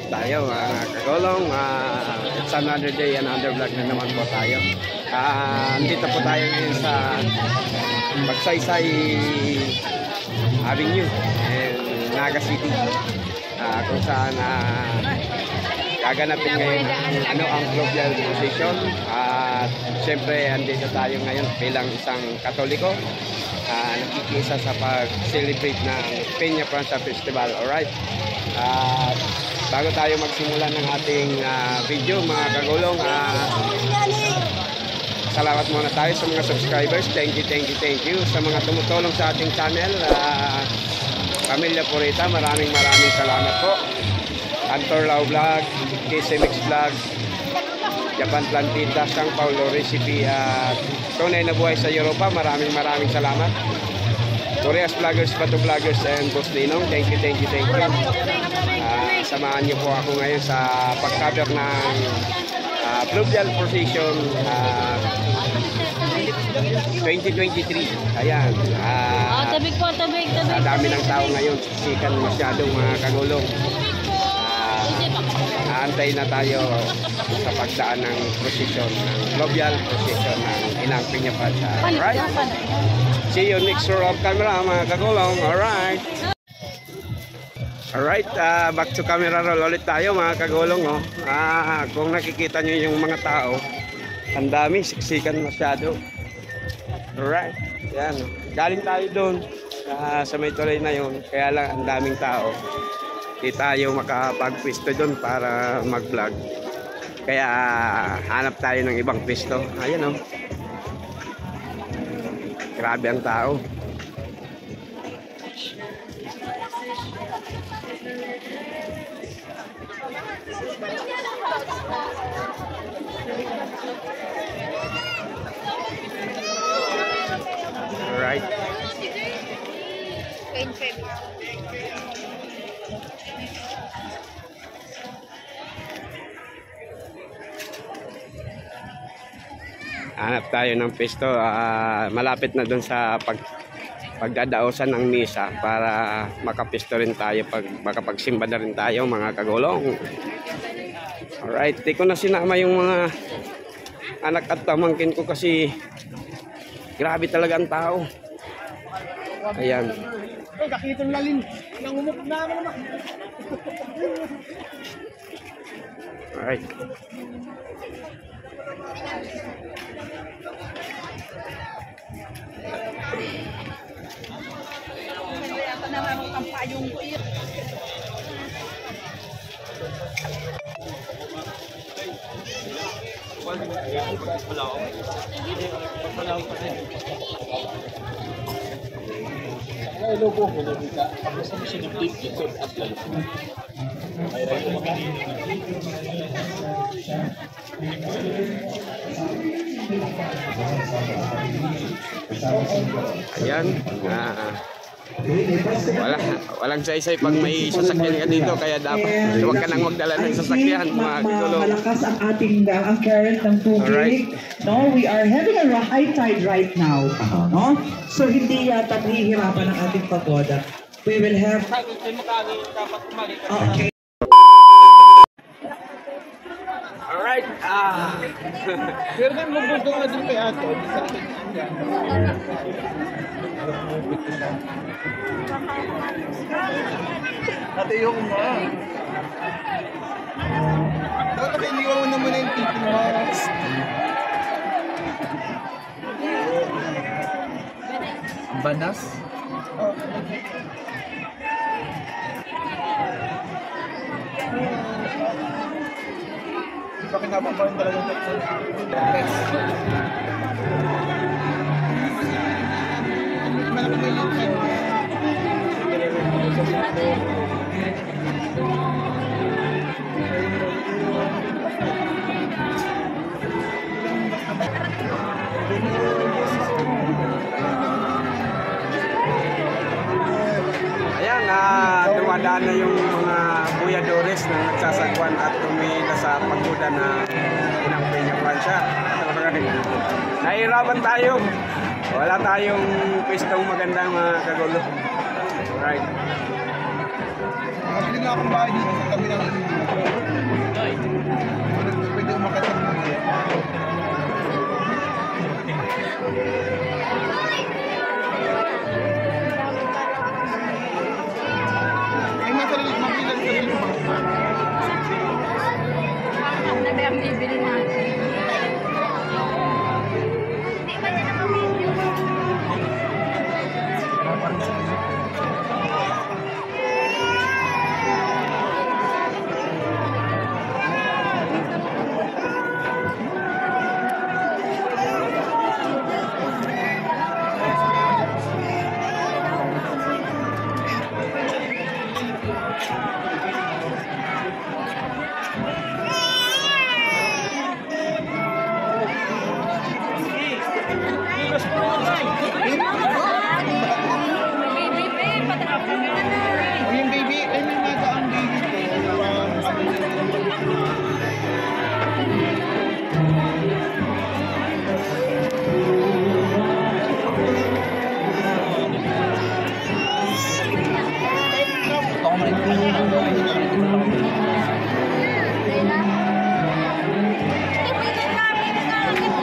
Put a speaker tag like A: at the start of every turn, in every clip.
A: tayo mga kagulong. It's another day, another vlog na naman po tayo. Andito po tayo ngayon sa Magsaysay Avenue and Naga City, kung saan gaganapin ngayon ang Globial Procession. At siyempre andito tayo ngayon bilang isang Katoliko, nakikisa sa pag-celebrate ng Peña Francia Festival. Alright, bago tayo magsimula ng ating video mga kagulong, salamat muna tayo sa mga subscribers. Thank you sa mga tumutulong sa ating channel. Pamilya Purita, maraming salamat po. Antor Lau Vlog, KCMX Vlog, Japan Plantita, Sang Paulo Recipe, at Tunay na Buhay sa Europa, maraming salamat. Koreas Vloggers, Bato Vloggers, and Boss Ninong, thank you. Samahan niyo po ako ngayon sa pag-cover ng Globial Procession 2023. Ayan.
B: Tabig.
A: Dami ng tao ngayon, siksikan masyadong mga kagulong. Aantay na tayo sa pagdaan ng procession, ng Globial Procession ng Inang Peña Francia. Alright? See you next roll of camera mga kagulong. Alright, back to camera roll ulit tayo mga kagulong. Kung nakikita nyo yung mga tao, ang dami, siksikan masyado. Alright, yan. Galing tayo doon sa may tulay na yun, kaya lang ang daming tao. Di tayo makapag-pwesto doon para mag-vlog. Kaya hanap tayo ng ibang pwesto. Ayan o. Grabe ang tao. Alright. Hanap tayo ng pwesto. Malapit na doon sa pagdadaosan ng misa para makapisto rin tayo, makapagsimba na rin tayo mga kagulong. Alright, di ko na sinama yung mga anak at pamangkin ko kasi grabe talaga ang tao. Ayan.
C: Kakitong lalim. Nangumuk na naman.
A: Alright.
C: Logo ko dito. Tapos ang sinipip ikot at lalim.
A: Ayan. Walang saysay pag may sasakyan ka dito, kaya dapat huwag ka nang magdala ng sasakyan mga kagulong.
D: Malakas ang ating ang current ng tubig.
A: Alright.
D: No, we are having a high tide right now. No? So hindi yata mahihirapan ang ating pagoda. We will have okay.
A: Alright.
C: Pero kan magbugong na din kay ato. Ate yung mga. Dapat iniwan mo naman yung tipin mo. Banas? Hindi pa kinapapain talaga ng
A: Ayan, dumadaan na yung mga buyadores na nagsasagwan at tumila sa pagoda na Inang Peña Francia. Nahihirapan tayo. Wala tayong pwestong maganda mga kagulo. Right.
C: Mabili nga akong bahay dito sa tabi ng pwede umakat sa mga. Ay, masarili, mabili ang sarili mo.
B: Nabi ang bibili natin. Hindi ba niya nakabibili?
C: O yung baby, ay may mata ang baby ko.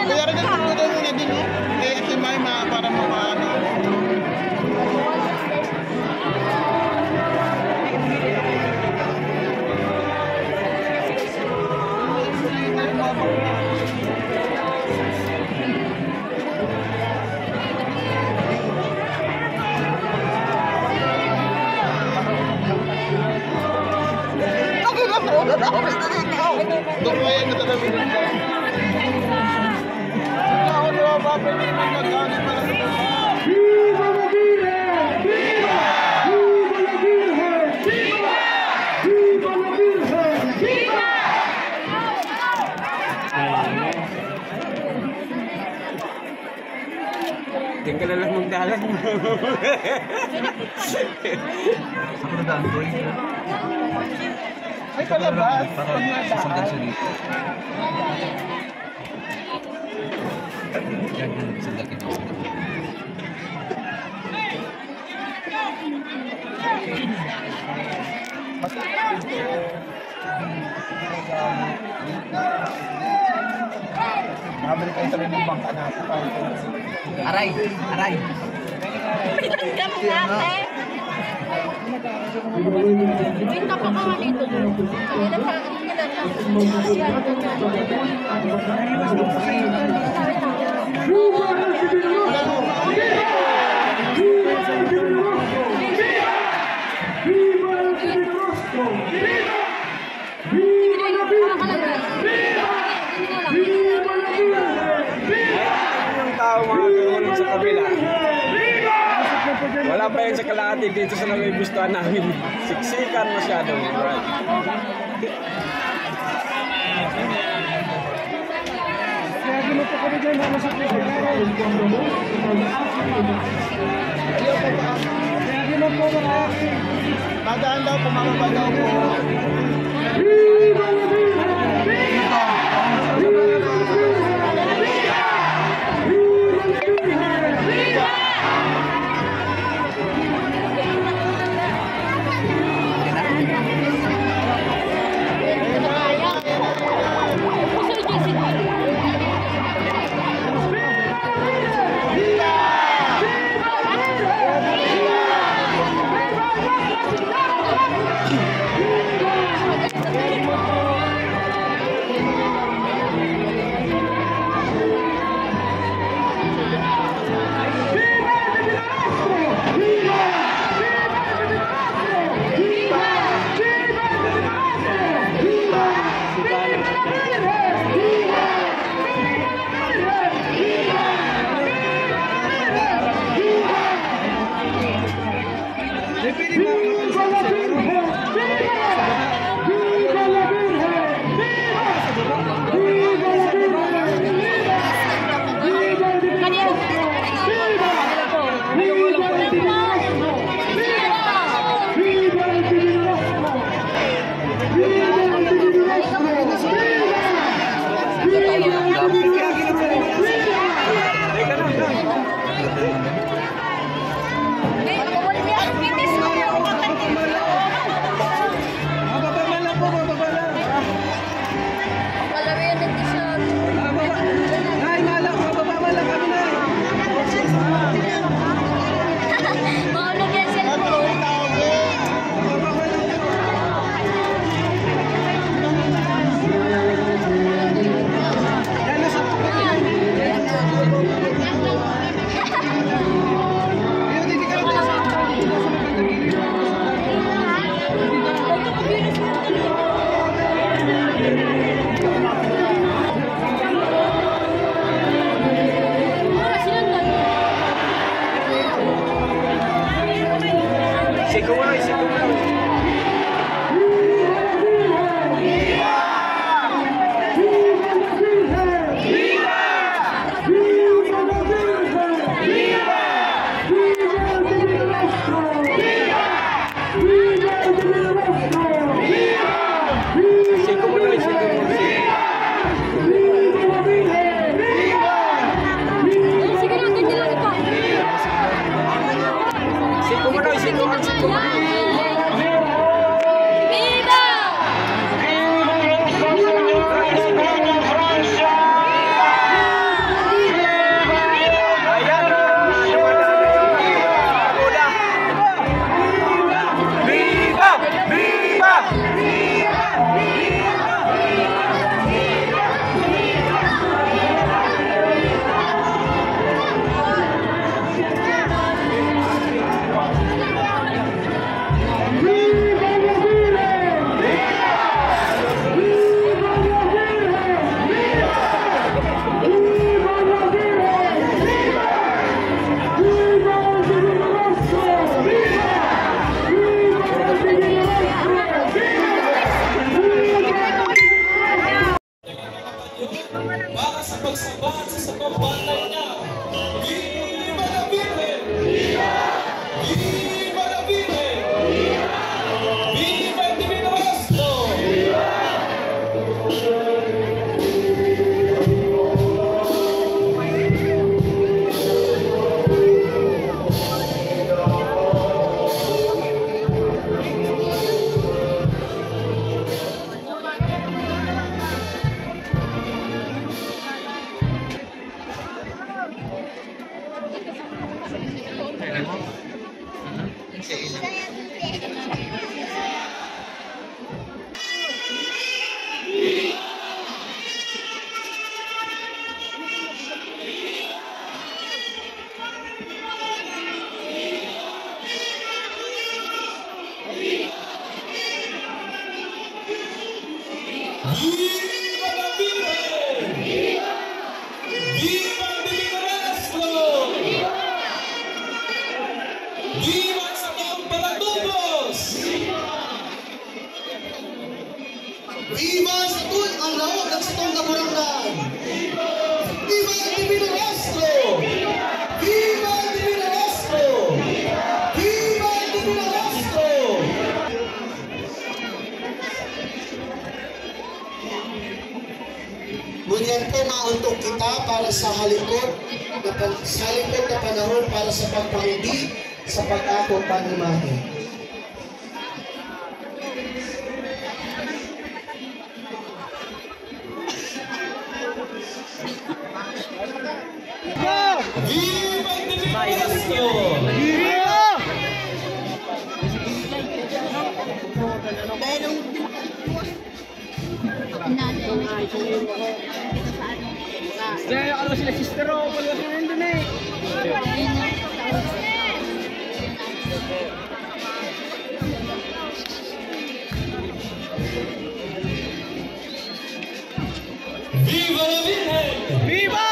C: Kaya rin ito muna din, no? Kaya ito may para mapaano. Doon ko yan natalabi din ko. Ako naman babay na yung nagkakit na lang ito.
D: Viva la Virgen! Viva! Viva la Virgen! Viva! Viva la Virgen! Viva!
A: Diyan ka na lang magdalag.
C: Ay, palabas. Pag nasaan. Mabili kayo sa rin ng bangka natin.
E: Aray! Aray!
B: Pinagka mo natin. Pinta pa ka nga dito. Kanina pa,
A: Yung tao mga kagulong sa kabila. Wala pa yan sa kalahati dito sa nagugustuhan namin. Siksikan masyado.
C: Padaan daw, pumababa daw po.
F: sa pagsabat sa pambanay niya. Viva la Virgen! Viva la Virgen! Viva el Divino Maestro! Viva la Virgen! Viva el Divino Maestro! Viva sa mga palatubos!
C: Viva sa tul ang lawak at sa tong kaburanggan! Viva el Divino Maestro! Viva el Divino Maestro! Viva el Divino Maestro! Ngunyan po mauntog kita para sa halingkod na panahon para sa pagpangudi sa pag-ako panimahe.
F: Viva el Divino Maestro!
B: Kaya ako sila sister o wala sila nandun eh.
F: Viva la Virgen!
A: Viva!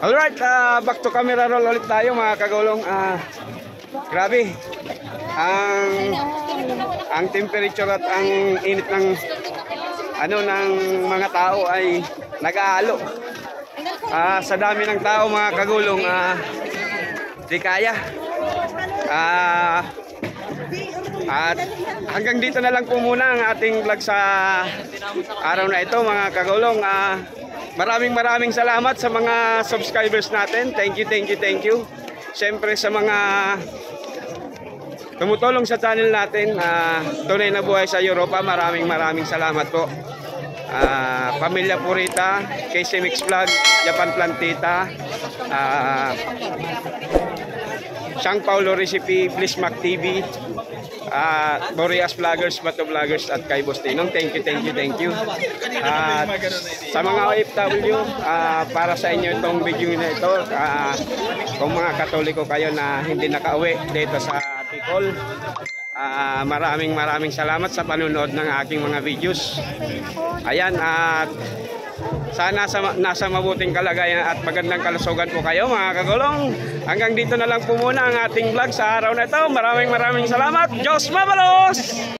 A: Alright, back to camera roll ulit tayo mga kagulong. Grabe. Ang temperature at ang init ng ng mga tao ay nag-aalo. Sa dami ng tao mga kagulong, di kaya. At hanggang dito na lang po muna ang ating vlog sa araw na ito mga kagulong. Maraming salamat sa mga subscribers natin. Thank you. Siyempre sa mga tumutulong sa channel natin, Tunay na Buhay sa Europa, maraming salamat po. Pamilya Purita, KC Mix Vlog, Japan Plantita, Sang Paulo Recipe, Blismac TV, Boreas Vloggers, Bato Vloggers at kay Boss Tinong. Thank you. At sa mga OFW, para sa inyo itong video na ito, kung mga Katoliko kayo na hindi nakauwi dito sa Bicol, maraming salamat sa panunood ng aking mga videos. Ayan, at sana nasa mabuting kalagayan at magandang kalusugan po kayo mga kagulong. Hanggang dito na lang po muna ang ating vlog sa araw na ito. Maraming salamat. Diyos mabalos!